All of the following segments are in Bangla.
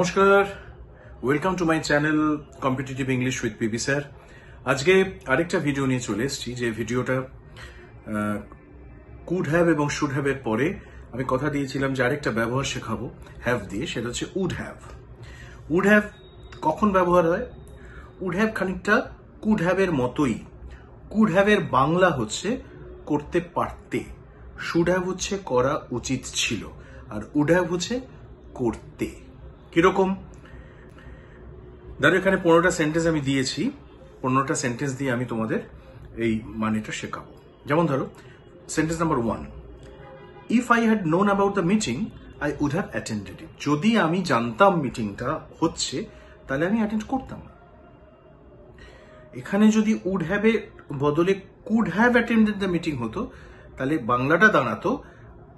নমস্কার, welcome to my channel competitive English with PB sir. আজকে আরেকটা ভিডিও নিয়ে চলে এসেছি, যে ভিডিওটা কুড হ্যাভ এবং শুড হ্যাভ এর পরে আমি কথা দিয়েছিলাম যে আরেকটা ব্যবহার শেখাবো হ্যাভ দিয়ে, সেটা হচ্ছে উড হ্যাভ। উড হ্যাভ কখন ব্যবহার হয়? উড হ্যাভ খানিকটা কুড হ্যাভ এর মতোই। কুড হ্যাভ এর বাংলা হচ্ছে করতে পারতে, শুড হ্যাভ হচ্ছে করা উচিত ছিল, আর উড হ্যাভ হচ্ছে করতে। কিরকম? ধরো এখানে 15টা সেন্টেন্স আমি দিয়েছি, 15টা সেন্টেন্স দিয়ে আমি তোমাদের এই মানেটা শেখাবো। যেমন ধরো sentence number 1, if I had known about the meeting I would have attended it. যদি আমি জানতাম মিটিংটা হচ্ছে তাহলে আমি অ্যাটেন্ড করতাম। এখানে যদি উড হ্যাভ এর বদলে could have attended the meeting হতো, তাহলে বাংলাটা দাঁড়াতো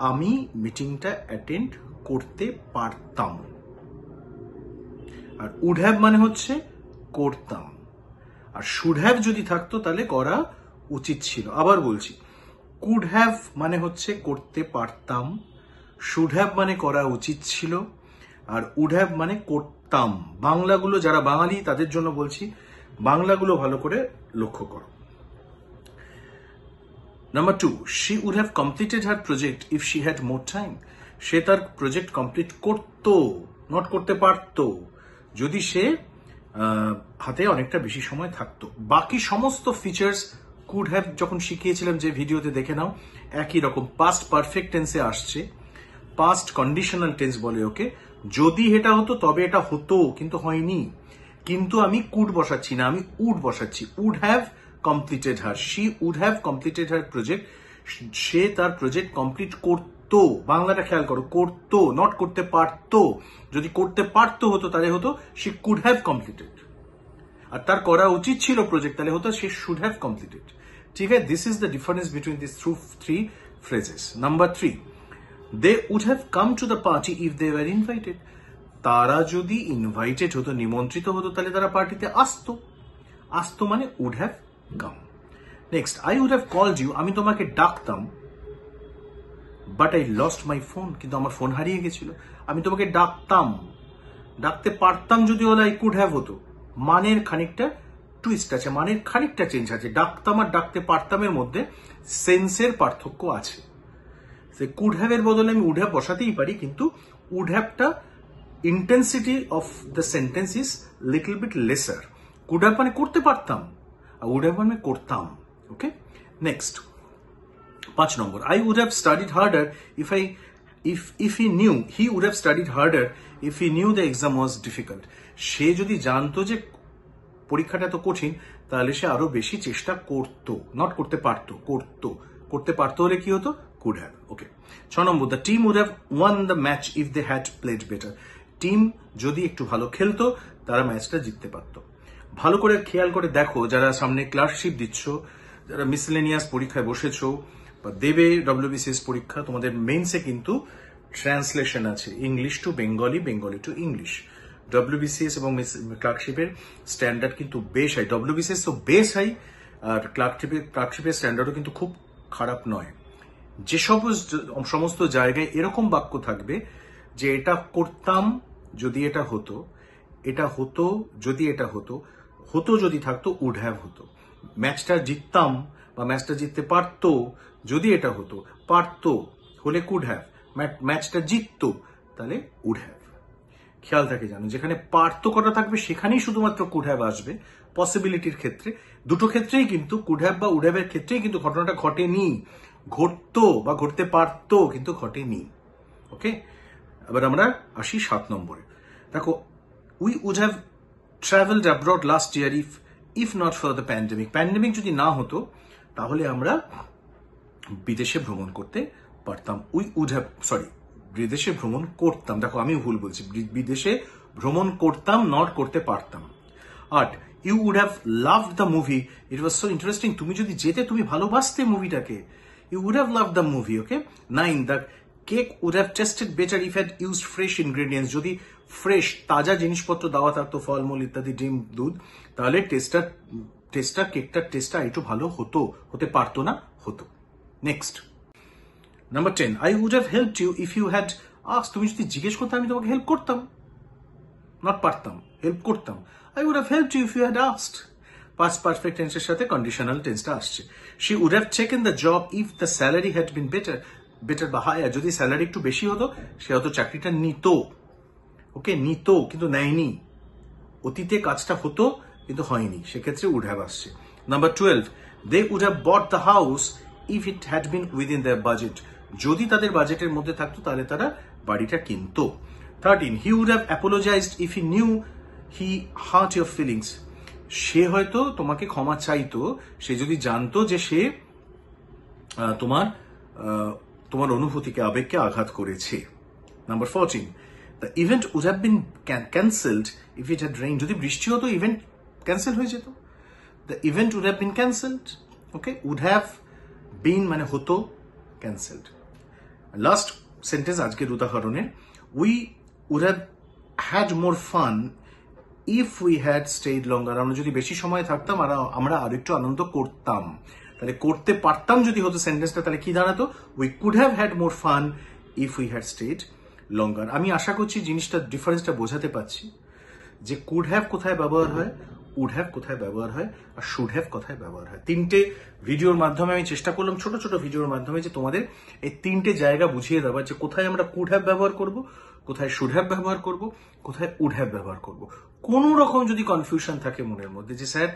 আমি মিটিংটা অ্যাটেন্ড করতে পারতাম। আর উড হ্যাভ মানে হচ্ছে করতাম, আর শুড হ্যাভ যদি থাকতো তাহলে করা উচিত ছিল। আবার বলছি, কুড হ্যাভ মানে হচ্ছে করতে পারতাম, শুড হ্যাভ মানে করা উচিত ছিল, আর উড হ্যাভ মানে করতাম। বাংলাগুলো যারা বাঙালি তাদের জন্য বলছি, বাংলাগুলো ভালো করে লক্ষ্য করো। Number 2, she would have completed her project if she had more time. সে তার প্রজেক্ট কমপ্লিট করতো, নট করতে পারতো, যদি সে হাতে অনেকটা বেশি সময় থাকতো। বাকি সমস্ত ফিচার্স কুড হ্যাভ যখন শিখিয়েছিলাম যে ভিডিওতে দেখে নাও, একই রকম পাস্ট পারফেক্ট টেন্সে আসছে, পাস্ট কন্ডিশনাল টেন্স বলে ওকে। যদি এটা হতো তবে এটা হতো, কিন্তু হয়নি। কিন্তু আমি কুড বসাচ্ছি না, আমি উড বসাচ্ছি। Would have completed her, she would have completed her project. সে তার প্রজেক্ট কমপ্লিট করতো। বাংলাটা খেয়াল করো, করতো, নট করতে পারতো। যদি করতে পারতো হতো তাহলে হতো শি কুড হ্যাভ কমপ্লিটেড, আর তার করা উচিত ছিল প্রজেক্ট তাহলে হতো শি শুড হ্যাভ কমপ্লিটেড। ঠিক আছে, this is the difference between this three phrases. Number 3, they would have come to the party if they were invited. তারা যদি ইনভাইটেড হতো, নিমন্ত্রিত হতো, তাহলে তারা পার্টিতে আসতো। আসতো মানে would have come. Next, I would have called you. আমি তোমাকে ডাকতাম, but I lost my phone. কিন্তু আমার ফোন হারিয়ে গেছিল। আমি তোমাকে ডাকতাম, ডাকতে পারতাম যদি হলো I could have হতো। মানের খানিকটা টুইস্ট আছে, মানের খানিকটা চেঞ্জ আছে। ডাকতাম আর ডাকতে পারতামের মধ্যে সেন্সের পার্থক্য আছে। কুড হ্যাভ এর বদলে আমি উড হ্যাভ বসাতেই পারি, কিন্তু উড হ্যাভটা intensity of the sentence is little bit lesser. Could have মানে করতে পারতাম, আর উড হ্যাভ মানে করতাম। Okay, next 5 number, I would have studied harder if he knew, he would have studied harder if he knew the exam was difficult. সে যদি জানতো যে পরীক্ষাটা এত কঠিন তাহলে সে আরো বেশি চেষ্টা করতো, নট করতে পারতো, করতো। করতে পারতো হলে কি হতো? Could have. Okay, 6 number, the team would have won the match if they had played better. Team যদি একটু ভালো খেলতো তারা ম্যাচটা জিততে পারতো। ভালো করে খেয়াল করে দেখো, যারা সামনে ক্লার্কশিপ দিচ্ছ, যারা মিসলেনিয়াস পরীক্ষায় বসেছো বা দেবে ডব্লিউবিসিএস পরীক্ষা, তোমাদের মেইনসে কিন্তু ট্রান্সলেশন আছে, English to Bengali, Bengali to English. WBCS এবং ক্লার্কশিপের স্ট্যান্ডার্ড কিন্তু বেশ হাই। ডব্লিউবিসিএস তো বেশ হাই, আর ক্লার্কশিপের স্ট্যান্ডার্ডও কিন্তু খুব খারাপ নয়। যে সমস্ত জায়গায় এরকম বাক্য থাকবে যে এটা করতাম যদি এটা হতো, এটা হতো যদি এটা হতো, হতো যদি থাকতো উড হ্যাভ হতো। ম্যাচটা জিততাম বা ম্যাচটা জিততে পারতো যদি এটা হতো, পারতো হলে কুড হ্যাভ, ম্যাচটা জিততো তাহলে উড হ্যাভ। খেয়াল থাকে জানো, যেখানে পারতো করা থাকবে সেখানেই শুধুমাত্র কুড হ্যাভ আসবে। পসিবিলিটির ক্ষেত্রে, দুটো ক্ষেত্রেই কিন্তু কুড হ্যাভ বা উড হ্যাভের ক্ষেত্রেই কিন্তু ঘটনাটা ঘটেনি। ঘটতো বা ঘটতে পারতো কিন্তু ঘটেনি। ওকে, এবার আমরা আসি 7 নম্বরে। দেখো, we would have travelled abroad last year if not for the pandemic. Pandemic যদি না হতো তাহলে আমরা বিদেশে ভ্রমণ করতে পারতাম। উই উড হ্যাভ, সরি, বিদেশে ভ্রমণ করতাম। দেখো আমি ভুল বলছি, বিদেশে ভ্রমণ করতাম, নট করতে পারতাম। 8, you would have loved the movie, it was so interesting. তুমি যদি যেতে, তুমি ভালোবাসতে মুভিটাকে, you would have loved the movie. Okay, 9, the cake would have tasted better if had used fresh ingredients. যদি ফ্রেশ তাজা জিনিসপত্র দেওয়া থাকতো, ফলমূল ইত্যাদি, ডিম, দুধ, তাহলে কেকটার টেস্টটা একটু ভালো হতে পারতো না, হতো। Next, number 10, I would have helped you if you had asked. তুমি যদি জিজ্ঞেস করতে আমি তোমাকে হেল্প করতাম। নট পারতাম, হেল্প করতাম, I would have helped you if you had asked. Past perfect টেন্সের সাথে কন্ডিশনাল টেন্সটা আসছে। She would have taken the job if the salary had been better বা হায়ার। যদি স্যালারি একটু বেশি হতো সে হয়তো চাকরিটা নিত, ওকে, নিত কিন্তু নেয়নি। অতীতে কাজটা হতো কিন্তু হয়নি, সেক্ষেত্রে উড হ্যাভ আসছে। Number 12, they would have bought the house if it had been within their budget. যদি তাদের বাজেটের মধ্যে থাকতো তাহলে তারা বাড়িটা কিনতো। 13, he would have apologised if he knew he hurt your feelings. সে হয়তো তোমাকে ক্ষমা চাইতো সে যদি জানতো যে সে তোমার অনুভূতিকে, আবেগকে আঘাত করেছে। Number 14, the event would have been cancelled if it had rain. যদি বৃষ্টি হতো ইভেন্ট ক্যান্সেল হয়ে যেত। The event would have been cancelled, okay, would have been মানে হতো, ক্যান্সেলড। লাস্ট সেন্টেন্স আজকের উদাহরণে, we would have had more fun if we had stayed longer. আমরা যদি বেশি সময় থাকতাম আর আমরা আরো একটু আনন্দ করতাম। তাহলে করতে পারতাম যদি হতো সেন্টেন্সটা, তাহলে কি দাঁড়াতো? We could have had more fun if we had stayed longer. আমি আশা করছি জিনিসটা ডিফারেন্সটা বোঝাতে পারছি যে কুড হ্যাভ কোথায় ব্যবহার হয়, উড হ্যাভ কোথায় ব্যবহার হয়, আর শুড হ্যাভ কোথায় ব্যবহার হয়। তিনটে ভিডিওর মাধ্যমে আমি চেষ্টা করলাম, ছোট ছোট ভিডিওর মাধ্যমে, যে তোমাদের এই তিনটে জায়গা বুঝিয়ে দেওয়ার, যে কোথায় আমরা কুড হ্যাভ ব্যবহার করব, কোথায় শুড হ্যাভ ব্যবহার করব, কোথায় উড হ্যাভ ব্যবহার করব। কোন রকম যদি কনফিউশন থাকে মনের মধ্যে যে স্যার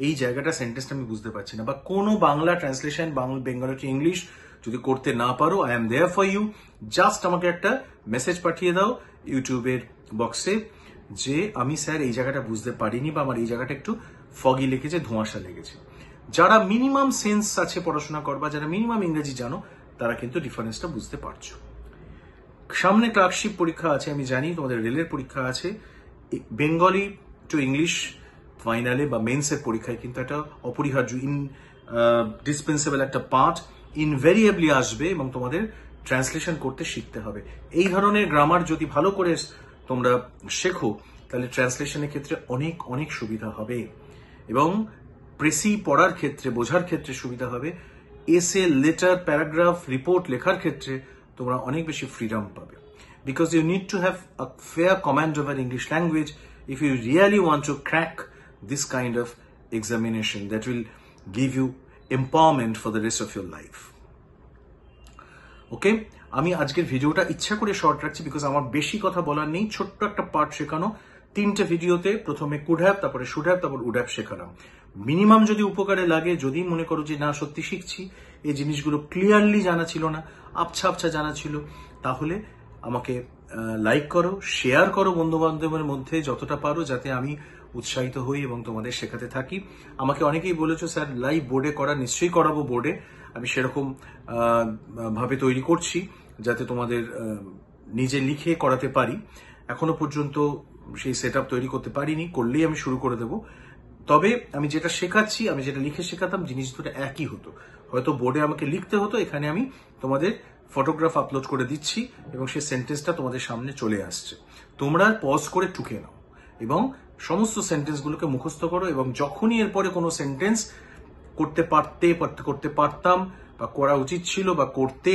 এই জায়গাটা সেন্টেন্সটা আমি বুঝতে পারছি না, বা কোনো Bangla translation Bengali to English যদি করতে না পারো, I am there for you. Just আমাকে একটা মেসেজ পাঠিয়ে দাও ইউটিউবের বক্সে যে আমি স্যার এই জায়গাটা বুঝতে পারিনি, বা আমার এই জায়গাটা একটু ফগি লেগেছে, ধোঁয়াশা লেগেছে। যারা মিনিমাম সেন্স আছে পড়াশোনা করবা, যারা মিনিমাম ইংরেজি জানো, তারা কিন্তু ডিফারেন্সটা বুঝতে পারছো। সামনে ক্লার্কশিপ পরীক্ষা আছে, আমি জানি তোমাদের রেলের পরীক্ষা আছে। বেঙ্গলি টু ইংলিশ ফাইনালে বা মেন্সের পরীক্ষায় কিন্তু একটা অপরিহার্য, ডিসপেন্সেবল একটা পার্ট ইনভেরিয়েবলি আসবে, এবং তোমাদের ট্রান্সলেশন করতে শিখতে হবে। এই ধরনের গ্রামার যদি ভালো করে তোমরা শেখো, তাহলে ট্রান্সলেশনের ক্ষেত্রে অনেক অনেক সুবিধা হবে, এবং প্রেসি পড়ার ক্ষেত্রে, বোঝার ক্ষেত্রে সুবিধা হবে। এসে, লেটার, প্যারাগ্রাফ, রিপোর্ট লেখার ক্ষেত্রে তোমরা অনেক বেশি ফ্রিডম পাবে। Because you need to have a fair command over English language if you really want to crack this kind of examination that will give you empowerment for the rest of your life. ওকে, আমি আজকের ভিডিওটা ইচ্ছা করে শর্ট রাখছি বিকজ আমার বেশি কথা বলার নেই। ছোট্ট একটা পার্ট শেখানো, তিনটে ভিডিওতে প্রথমে কুড হ্যাভ, তারপরে শুড হ্যাভ, তারপর উড হ্যাভ শেখালাম। মিনিমাম যদি উপকারে লাগে, যদি মনে করো যে না সত্যি শিখছি, এই জিনিসগুলো ক্লিয়ারলি জানা ছিল না, আবছা আবছা জানা ছিল, তাহলে আমাকে লাইক করো, শেয়ার করো বন্ধু বান্ধবের মধ্যে যতটা পারো, যাতে আমি উৎসাহিত হই এবং তোমাদের শেখাতে থাকি। আমাকে অনেকেই বলেছো স্যার লাইভ বোর্ডে করা, নিশ্চয়ই করাবো বোর্ডে। আমি সেরকম ভাবে তৈরি করছি যাতে তোমাদের নিজে লিখে করাতে পারি। এখনো পর্যন্ত সেই সেট তৈরি করতে পারিনি, করলেই আমি শুরু করে দেব। তবে আমি যেটা শেখাচ্ছি, আমি যেটা লিখে শেখাতাম, জিনিস দুটো একই হতো। হয়তো বোর্ডে আমাকে লিখতে হতো, এখানে আমি তোমাদের ফটোগ্রাফ আপলোড করে দিচ্ছি এবং সেই সেন্টেন্সটা তোমাদের সামনে চলে আসছে। তোমরা পজ করে টুকে নাও এবং সমস্ত সেন্টেন্সগুলোকে মুখস্থ করো, এবং যখনই এরপরে কোনো সেন্টেন্স করতে পারতাম বা করা উচিত ছিল বা করতে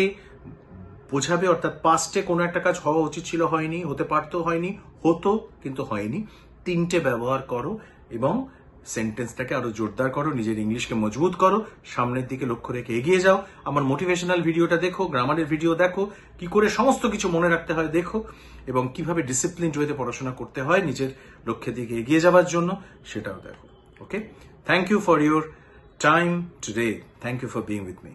বোঝাবে, অর্থাৎ পাস্টে কোনো একটা কাজ হওয়া উচিত ছিল, হয়নি, হতে পারতো, হয়নি, হতো কিন্তু হয়নি, তিনটে ব্যবহার করো এবং সেন্টেন্সটাকে আরো জোরদার করো, নিজের ইংলিশকে মজবুত করো, সামনের দিকে লক্ষ্য রেখে এগিয়ে যাও। আমার মোটিভেশনাল ভিডিওটা দেখো, গ্রামারের ভিডিও দেখো, কি করে সমস্ত কিছু মনে রাখতে হয় দেখো, এবং কিভাবে ডিসিপ্লিন ওয়েতে পড়াশোনা করতে হয় নিজের লক্ষ্যের দিকে এগিয়ে যাওয়ার জন্য, সেটাও দেখো। Okay, thank you for your time today. Thank you for being with me.